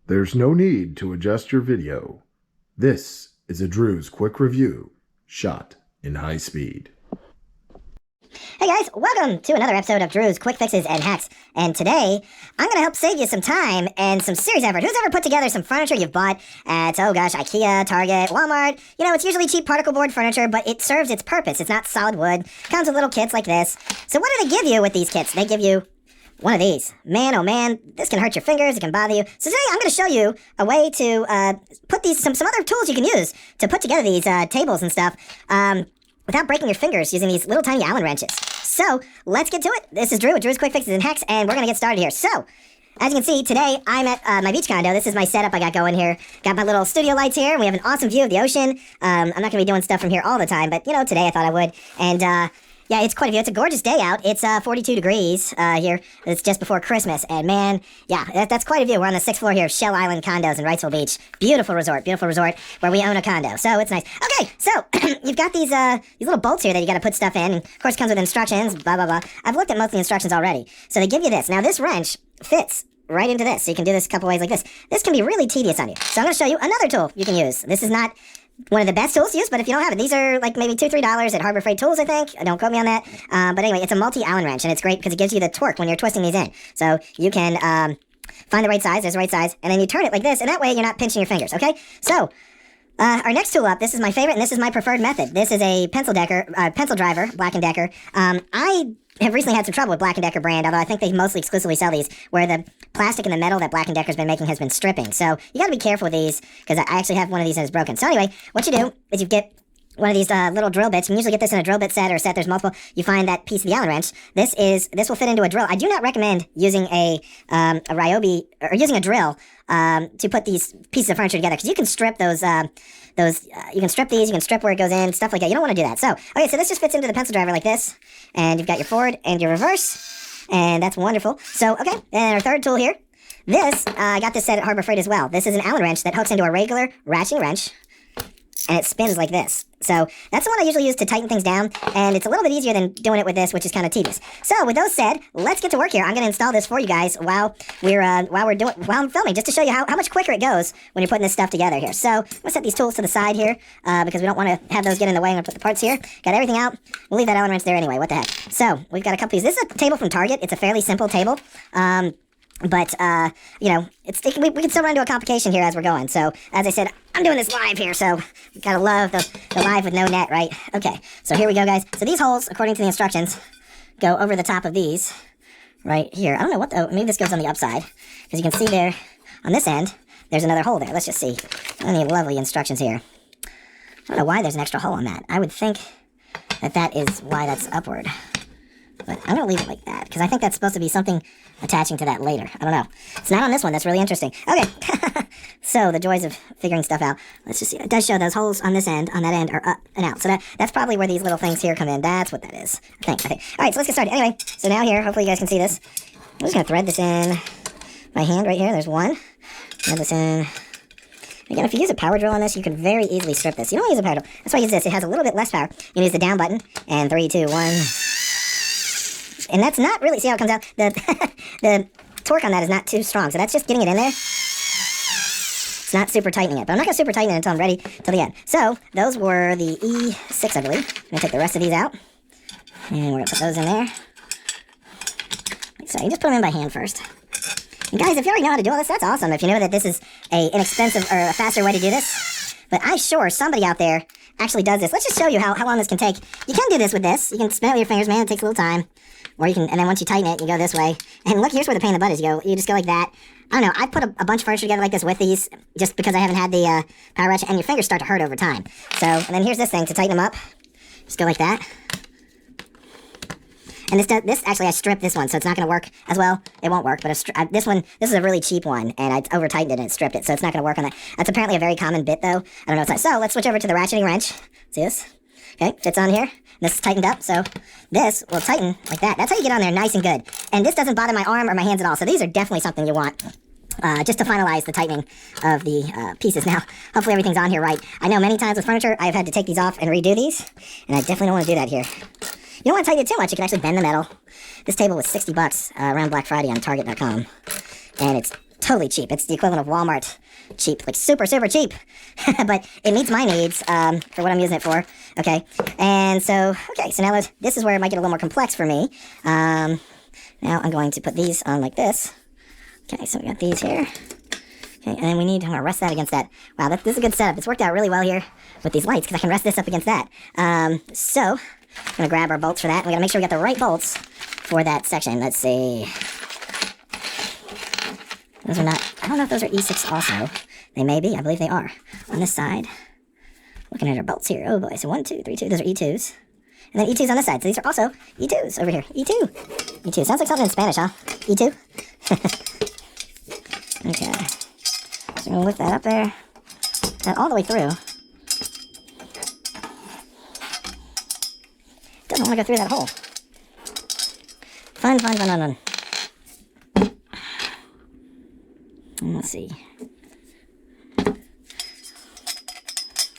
There's no need to adjust your video. This is a Drew's quick review, shot in high speed. Hey guys, welcome to another episode of Drew's Quick Fixes and Hacks. And today, I'm going to help save you some time and some serious effort. Who's ever put together some furniture you've bought at, Ikea, Target, Walmart? You know, it's usually cheap particle board furniture, but it serves its purpose. It's not solid wood. Comes with little kits like this. So what do they give you with these kits? They give you one of these. Man, oh man, this can hurt your fingers, it can bother you. So today I'm going to show you a way to put these, some other tools you can use to put together these tables and stuff without breaking your fingers using these little tiny Allen wrenches. So let's get to it. This is Drew with Drew's Quick Fixes and Hacks, and we're going to get started here. So, as you can see, today I'm at my beach condo. This is my setup I got going here. Got my little studio lights here. We have an awesome view of the ocean. I'm not going to be doing stuff from here all the time, but, you know, today I thought I would. And, yeah, it's quite a view. It's a gorgeous day out. It's 42 degrees here. It's just before Christmas. And, man, yeah, that's quite a view. We're on the 6th floor here of Shell Island Condos in Wrightsville Beach. Beautiful resort where we own a condo. So it's nice. Okay, so you've got these little bolts here that you got to put stuff in. And, of course, it comes with instructions, blah, blah, blah. I've looked at most of the instructions already. So they give you this. Now, this wrench fits right into this. So you can do this a couple ways like this. This can be really tedious on you. So I'm going to show you another tool you can use. This is not one of the best tools to use, but if you don't have it, these are like maybe $2, $3 at Harbor Freight Tools, I think. Don't quote me on that. But anyway, it's a multi-Allen wrench, and it's great because it gives you the torque when you're twisting these in. So you can find the right size, there's the right size, and then you turn it like this, and that way you're not pinching your fingers, okay? So, our next tool up, this is my favorite, and this is my preferred method. This is a pencil driver, Black & Decker. I have recently had some trouble with Black & Decker brand, although I think they mostly exclusively sell these, where the plastic and the metal that Black & Decker's been making has been stripping. So you gotta be careful with these, because I actually have one of these that is broken. So anyway, what you do is you get one of these little drill bits. You can usually get this in a drill bit set or a set. There's multiple. You find that piece of the Allen wrench. This will fit into a drill. I do not recommend using a Ryobi or using a drill to put these pieces of furniture together, because you can strip those. You can strip these. You can strip where it goes in, stuff like that. You don't want to do that. So okay, so this just fits into the pencil driver like this, and you've got your forward and your reverse, and that's wonderful. So okay, and our third tool here. This I got this set at Harbor Freight as well. This is an Allen wrench that hooks into a regular ratcheting wrench, and it spins like this. So that's the one I usually use to tighten things down, and it's a little bit easier than doing it with this, which is kind of tedious. So with those said, let's get to work here. I'm going to install this for you guys while I'm filming, just to show you how much quicker it goes when you're putting this stuff together here. So I'm going to set these tools to the side here because we don't want to have those get in the way. I'm going to put the parts here. Got everything out. We'll leave that Allen wrench there anyway. What the heck? So we've got a couple of these. This is a table from Target. It's a fairly simple table. But, you know, we can still run into a complication here as we're going. So, as I said, I'm doing this live here, so you gotta love the live with no net, right? Okay, so here we go, guys. So these holes, according to the instructions, go over the top of these right here. I don't know maybe this goes on the upside, because you can see there, on this end, there's another hole there. Let's just see. Any lovely instructions here. I don't know why there's an extra hole on that. I would think that is why that's upward. But I'm going to leave it like that, because I think that's supposed to be something attaching to that later. I don't know. It's not on this one. That's really interesting. Okay. So, the joys of figuring stuff out. Let's just see. It does show those holes on this end, on that end, are up and out. So that's probably where these little things here come in. That's what that is. I think. All right, so let's get started. Anyway, so now here, hopefully you guys can see this. I'm just going to thread this in my hand right here. There's one. Thread this in. Again, if you use a power drill on this, you can very easily strip this. You don't use a power drill. That's why I use this. It has a little bit less power. You can use the down button, and 3, 2, 1... And that's not really, see how it comes out? The torque on that is not too strong, so that's just getting it in there. It's not super tightening it, but I'm not going to super tighten it until I'm ready till the end. So, those were the E6, I believe. I'm going to take the rest of these out, and we're going to put those in there. So, you just put them in by hand first. And guys, if you already know how to do all this, that's awesome. If you know that this is a inexpensive or a faster way to do this. But I'm sure somebody out there actually does this. Let's just show you how long this can take. You can do this with this. You can spin it with your fingers, man. It takes a little time. Or you can, and then once you tighten it, you go this way. And look, here's where the pain in the butt is. You just go like that. I don't know. I put a bunch of furniture together like this with these, just because I haven't had the power wrench, and your fingers start to hurt over time. So, and then here's this thing to tighten them up. Just go like that. And this actually, I stripped this one, so it's not going to work as well. It won't work, but this is a really cheap one, and I over-tightened it and stripped it, so it's not going to work on that. That's apparently a very common bit, though. I don't know what's that. So, let's switch over to the ratcheting wrench. See this? Okay, fits on here. This is tightened up, so this will tighten like that. That's how you get on there nice and good. And this doesn't bother my arm or my hands at all, so these are definitely something you want. Just to finalize the tightening of the pieces. Now, hopefully everything's on here right. I know many times with furniture, I've had to take these off and redo these, and I definitely don't want to do that here. You don't want to tighten it too much. You can actually bend the metal. This table was $60 around Black Friday on Target.com, and it's totally cheap. It's the equivalent of Walmart cheap, like super, super cheap. But it meets my needs for what I'm using it for. Okay, and so, so now this is where it might get a little more complex for me. Now I'm going to put these on like this. Okay, so we got these here. Okay, and then I'm going to rest that against that. Wow, this is a good setup. It's worked out really well here with these lights, because I can rest this up against that. So, I'm going to grab our bolts for that. We got to make sure we got the right bolts for that section. Let's see. Those are not, I don't know if those are E6 also. They may be, I believe they are. On this side, looking at our bolts here. Oh boy, so 1, 2, 3, 2. Those are E2s. And then E2s on this side. So these are also E2s over here. E2. E2. Sounds like something in Spanish, huh? E2. Okay. So I'm going to lift that up there. That all the way through. Doesn't want to go through that hole. Fun. Let's see.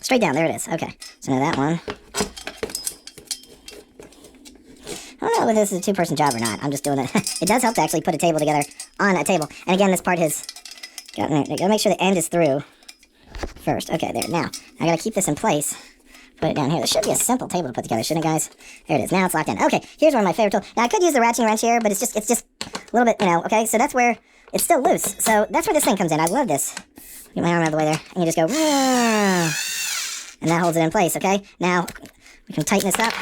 Straight down, there it is. Okay, so now that one. I don't know if this is a two-person job or not. I'm just doing it. It does help to actually put a table together on a table. And again, this part has gotta make sure the end is through first. Okay, there. Now, I gotta keep this in place. Put it down here. This should be a simple table to put together, shouldn't it, guys? There it is. Now it's locked in. Okay, here's one of my favorite tools. Now, I could use the ratcheting wrench here, but it's just a little bit, okay? So that's where it's still loose. So that's where this thing comes in. I love this. Get my arm out of the way there. And you just go, and that holds it in place, okay? Now, we can tighten this up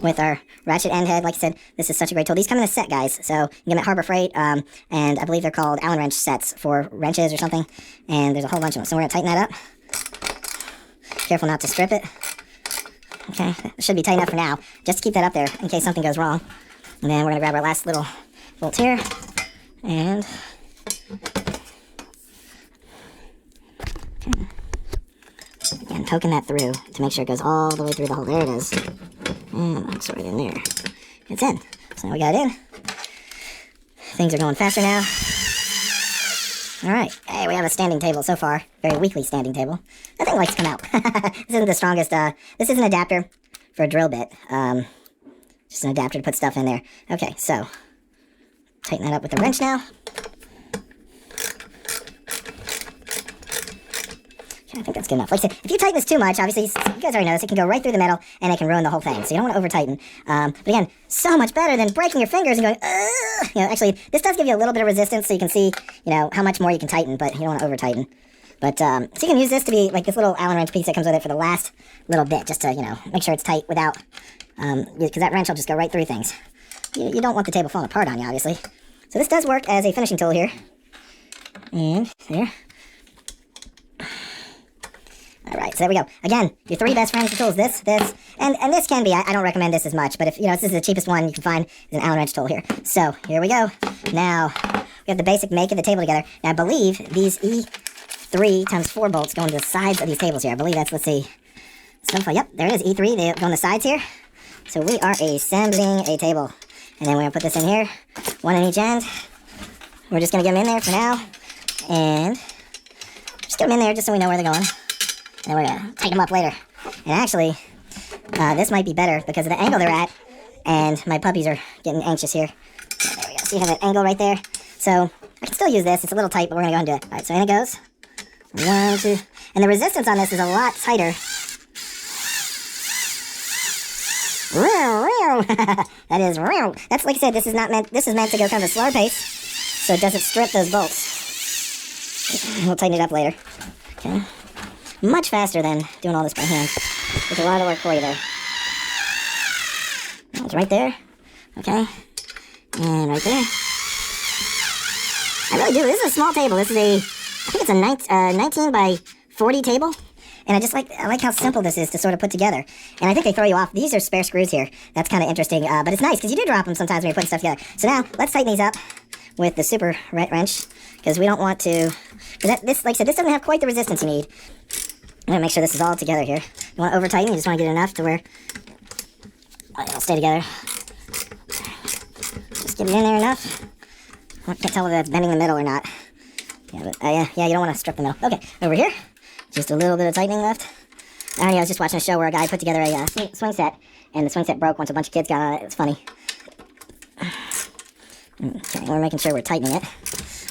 with our ratchet end head. Like I said, this is such a great tool. These come in a set, guys. So you can get them at Harbor Freight, and I believe they're called Allen wrench sets for wrenches or something. And there's a whole bunch of them. So we're going to tighten that up. Careful not to strip it. Okay, it should be tight enough for now, just to keep that up there in case something goes wrong. And then we're going to grab our last little bolts here, and okay. Again, poking that through to make sure it goes all the way through the hole. There it is. And it's right in there. It's in. So now we got it in. Things are going faster now. Alright, hey, we have a standing table so far. Very weakly standing table. That thing likes to come out. This isn't the strongest, this is an adapter for a drill bit. Just an adapter to put stuff in there. Okay, so, tighten that up with the wrench now. Okay, I think that's good enough. Like I said, if you tighten this too much, obviously, you guys already know this, it can go right through the middle, and it can ruin the whole thing. So you don't want to over-tighten. But again, so much better than breaking your fingers and going, ugh! Actually, this does give you a little bit of resistance, so you can see, how much more you can tighten, but you don't want to over-tighten. But, so you can use this to be, like, this little Allen wrench piece that comes with it for the last little bit, just to, make sure it's tight without, because that wrench will just go right through things. You don't want the table falling apart on you, obviously. So this does work as a finishing tool here. And there. Alright, so there we go. Again, your three best friends tools, this, and this can be, I don't recommend this as much, but if, this is the cheapest one you can find, is an Allen wrench tool here. So, here we go. Now, we have the basic make of the table together. Now, I believe these E3 times 4 bolts go into the sides of these tables here. I believe that's, let's see. So, yep, there it is, E3, they go on the sides here. So, we are assembling a table. And then we're going to put this in here, one on each end. We're just going to get them in there for now. And just get them in there just so we know where they're going. And we're going to tighten them up later. And actually, this might be better because of the angle they're at. And my puppies are getting anxious here. So there we go. So you have that angle right there. So I can still use this. It's a little tight, but we're going to go ahead and do it. All right, so in it goes. 1, 2. And the resistance on this is a lot tighter. That is, that's like I said, this is meant to go kind of a slower pace. So it doesn't strip those bolts. We'll tighten it up later. Okay. Much faster than doing all this by hand. There's a lot of work for you there. It's right there. Okay. And right there. I really do. This is a small table. This is I think it's a 19 by 40 table. And I like how simple this is to sort of put together. And I think they throw you off. These are spare screws here. That's kind of interesting. But it's nice because you do drop them sometimes when you're putting stuff together. So now, let's tighten these up with the super wrench. Because we don't want to... This, like I said, this doesn't have quite the resistance you need. I'm going to make sure this is all together here. You want to over-tighten, you just want to get it enough to where it'll stay together. Just get it in there enough. I can't tell whether that's bending the middle or not. Yeah, but, yeah, you don't want to strip the middle. Okay, over here. Just a little bit of tightening left. I was just watching a show where a guy put together a swing set, and the swing set broke once a bunch of kids got on it. It was funny. Okay, we're making sure we're tightening it.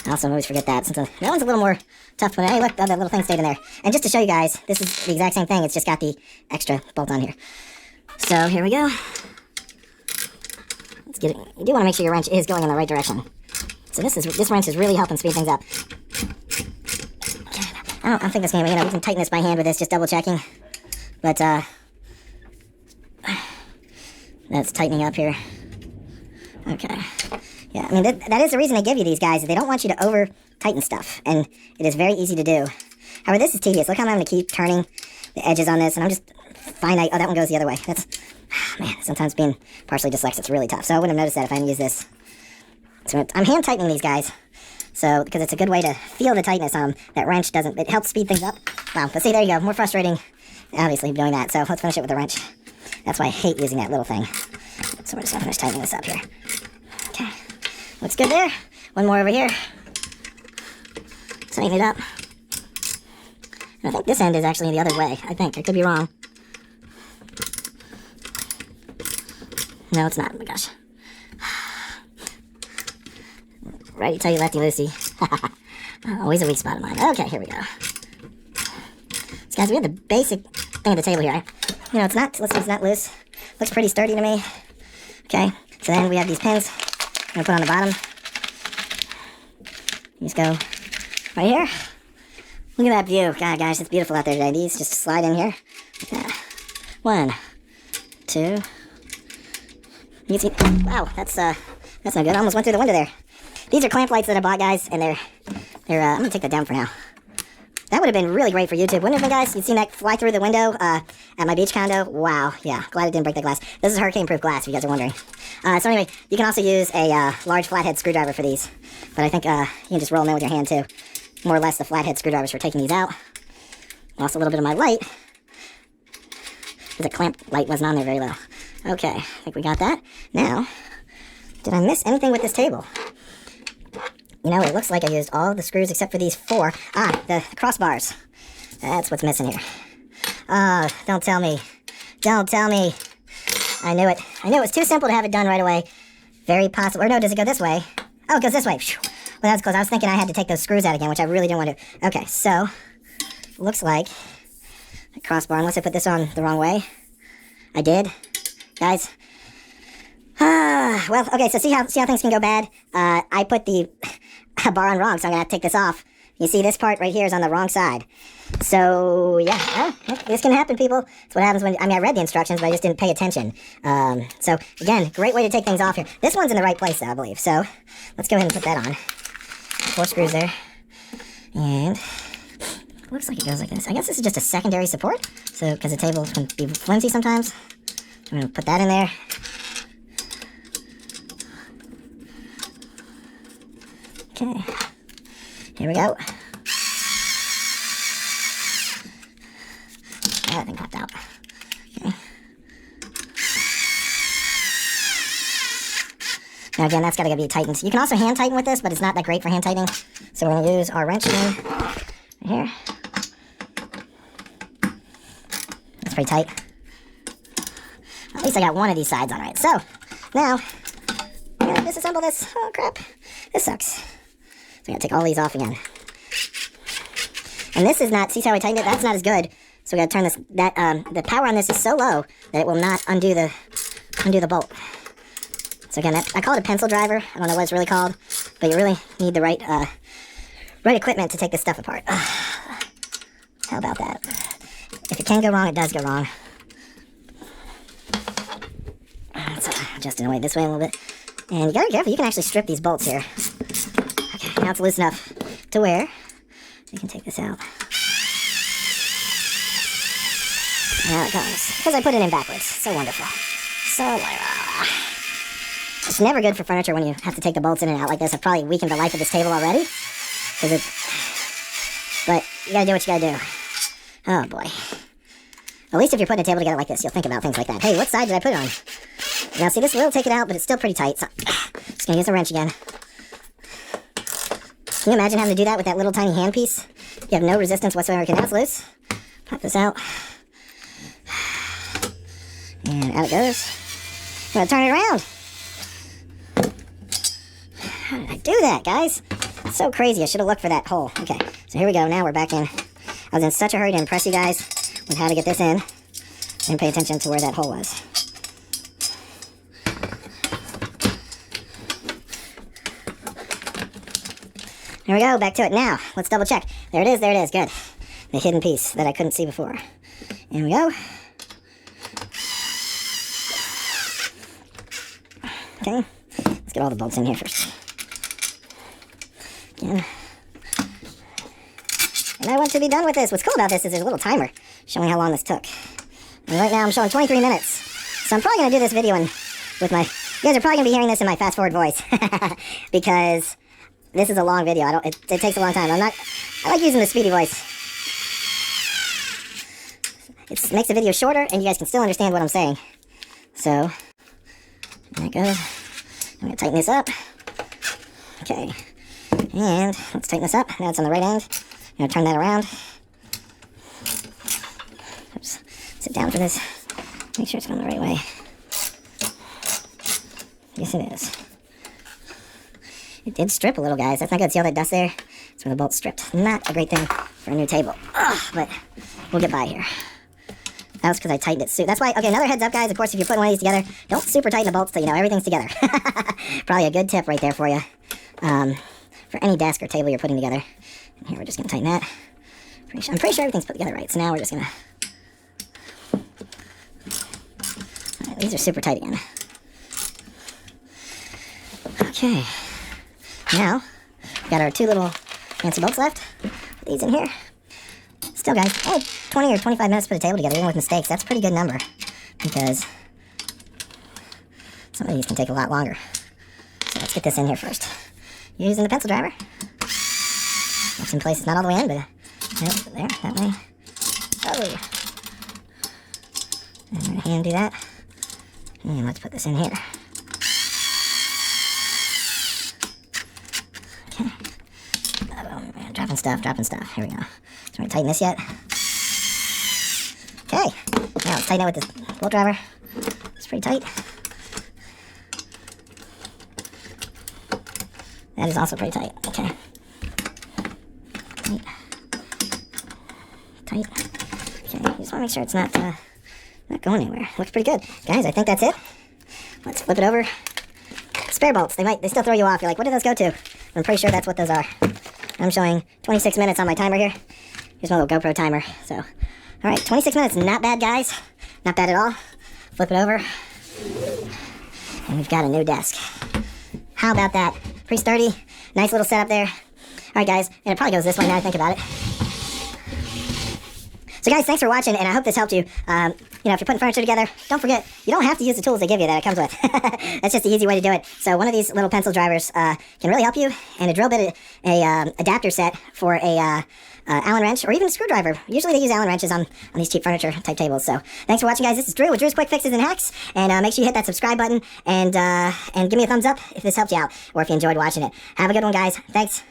I also always forget that, since that one's a little more tough, but hey, look, that little thing stayed in there. And just to show you guys, this is the exact same thing, it's just got the extra bolt on here. So, here we go. Let's get it. You do want to make sure your wrench is going in the right direction. So this wrench is really helping speed things up. I don't think this game, we can tighten this by hand with this, just double checking. But, that's tightening up here. Okay. Yeah, I mean, that is the reason they give you these guys. They don't want you to over-tighten stuff, and it is very easy to do. However, this is tedious. Look how I'm having to keep turning the edges on this, and I'm just finite. Oh, that one goes the other way. That's, man, sometimes being partially dyslexic is really tough. So I wouldn't have noticed that if I hadn't used this. So I'm hand-tightening these guys, so because it's a good way to feel the tightness on them. That wrench doesn't, it helps speed things up. Wow, but see, there you go. More frustrating, obviously, doing that. So let's finish it with the wrench. That's why I hate using that little thing. So we're just going to finish tightening this up here. Okay. Looks good there. One more over here. Tighten it up. And I think this end is actually the other way. I think. I could be wrong. No, it's not. Oh my gosh. Righty tighty, lefty loosey. Always a weak spot of mine. Okay, here we go. So guys, we have the basic thing at the table here. It's not, let's see, it's not loose. Looks pretty sturdy to me. Okay, so then we have these pins. I'm going to put on the bottom. These go right here. Look at that view. God, guys, it's beautiful out there today. These just slide in here. Like that. 1, 2. You can see, wow, that's not good. I almost went through the window there. These are clamp lights that I bought, guys, and they're I'm going to take that down for now. That would have been really great for YouTube, wouldn't it have been, guys? You'd seen that fly through the window at my beach condo. Wow, yeah, glad it didn't break the glass. This is hurricane-proof glass, if you guys are wondering. So anyway, you can also use a large flathead screwdriver for these. But I think you can just roll them in with your hand, too. More or less the flathead screwdrivers for taking these out. Lost a little bit of my light. The clamp light wasn't on there very low. Okay, I think we got that. Now, did I miss anything with this table? It looks like I used all the screws except for these 4. The crossbars. That's what's missing here. Don't tell me. Don't tell me. I knew it. I knew it was too simple to have it done right away. Very possible. Or no, does it go this way? Oh, it goes this way. Well, that's close. I was thinking I had to take those screws out again, which I really didn't want to do. Okay, so, looks like the crossbar, unless I put this on the wrong way. I did. Guys. Well, okay, so see how things can go bad? I put the bar on wrong, so I'm going to have to take this off. You see, this part right here is on the wrong side. So, yeah, this can happen, people. It's what happens when, I read the instructions, but I just didn't pay attention. So, again, great way to take things off here. This one's in the right place, though, I believe. So, let's go ahead and put that on. 4 screws there. And looks like it goes like this. I guess this is just a secondary support. So, because the table can be flimsy sometimes. I'm going to put that in there. Okay, here we go. That thing popped out. Okay. Now again, that's got to be tightened. You can also hand tighten with this, but it's not that great for hand tightening. So we're going to use our wrench again. Right here. That's pretty tight. At least I got one of these sides on right. So, now, I'm going to disassemble this. Oh crap, this sucks. So I'm going to take all these off again. And this is not, see how I tightened it? That's not as good. So we got to turn this, the power on this is so low that it will not undo the bolt. So again, I call it a pencil driver. I don't know what it's really called, but you really need the right equipment to take this stuff apart. How about that? If it can go wrong, it does go wrong. Let's adjust it away this way a little bit. And you gotta be careful, you can actually strip these bolts here. Okay, now it's loose enough to where you can take this out. Now it goes. Because I put it in backwards. So wonderful. So it's never good for furniture when you have to take the bolts in and out like this. I've probably weakened the life of this table already. But you gotta do what you gotta do. Oh boy. At least if you're putting a table together like this, you'll think about things like that. Hey, what side did I put it on? Now see, this will take it out, but it's still pretty tight. So just gonna use a wrench again. Can you imagine having to do that with that little tiny handpiece? You have no resistance whatsoever. Okay, now it's loose. Pop this out. And out it goes. I'm gonna turn it around. do that, guys? It's so crazy. I should have looked for that hole. Okay, so here we go. Now we're back in. I was in such a hurry to impress you guys with how to get this in. Didn't pay attention to where that hole was. Here we go, back to it. Now, let's double check. There it is, good. The hidden piece that I couldn't see before. Here we go. Okay, let's get all the bolts in here first. Again. And I want to be done with this. What's cool about this is there's a little timer showing how long this took. And right now I'm showing 23 minutes. So I'm probably going to do this video with my... You guys are probably going to be hearing this in my fast-forward voice. Because this is a long video. It takes a long time. I like using the speedy voice. It makes the video shorter, and you guys can still understand what I'm saying. So, there it goes. I'm going to tighten this up. Okay. And let's tighten this up. Now it's on the right end. I'm going to turn that around. Oops. Sit down for this. Make sure it's going the right way. Yes, it is. It did strip a little, guys. That's not good. See all that dust there? That's where the bolt stripped. Not a great thing for a new table. Ugh, but we'll get by here. That was because I tightened it. That's why, okay, another heads up, guys. Of course, if you're putting one of these together, don't super tighten the bolts till you know everything's together. Probably a good tip right there for you. For any desk or table you're putting together. And here, we're just going to tighten that. I'm pretty sure everything's put together right. So now we're just going to... Alright, these are super tight again. Okay. Now, we got our two little fancy bolts left. Put these in here. Still, guys, only 20 or 25 minutes to put a table together, even with mistakes. That's a pretty good number, because some of these can take a lot longer. So let's get this in here first. Using the pencil driver. It's in place. It's not all the way in, but nope, there, that way. Oh! And I'm going to hand do that. And let's put this in here. Okay. Oh, man, dropping stuff. Here we go. So we're going to tighten this yet. Okay. Now let's tighten it with this bolt driver. It's pretty tight. That is also pretty tight. Okay. Tight. Okay, you just want to make sure it's not going anywhere. Looks pretty good. Guys, I think that's it. Let's flip it over. Spare bolts. They still throw you off. You're like, what did those go to? I'm pretty sure that's what those are. I'm showing 26 minutes on my timer here. Here's my little GoPro timer. So, all right, 26 minutes. Not bad, guys. Not bad at all. Flip it over. And we've got a new desk. How about that? Pretty sturdy. Nice little setup there. All right, guys. And it probably goes this way now I think about it. So, guys, thanks for watching, and I hope this helped you. If you're putting furniture together, don't forget, you don't have to use the tools they give you that it comes with. That's just the easy way to do it. So one of these little pencil drivers can really help you, and a drill bit, adapter set for a Allen wrench, or even a screwdriver. Usually they use Allen wrenches on these cheap furniture type tables. So thanks for watching, guys. This is Drew with Drew's Quick Fixes and Hacks, and make sure you hit that subscribe button and give me a thumbs up if this helped you out, or if you enjoyed watching it. Have a good one, guys. Thanks.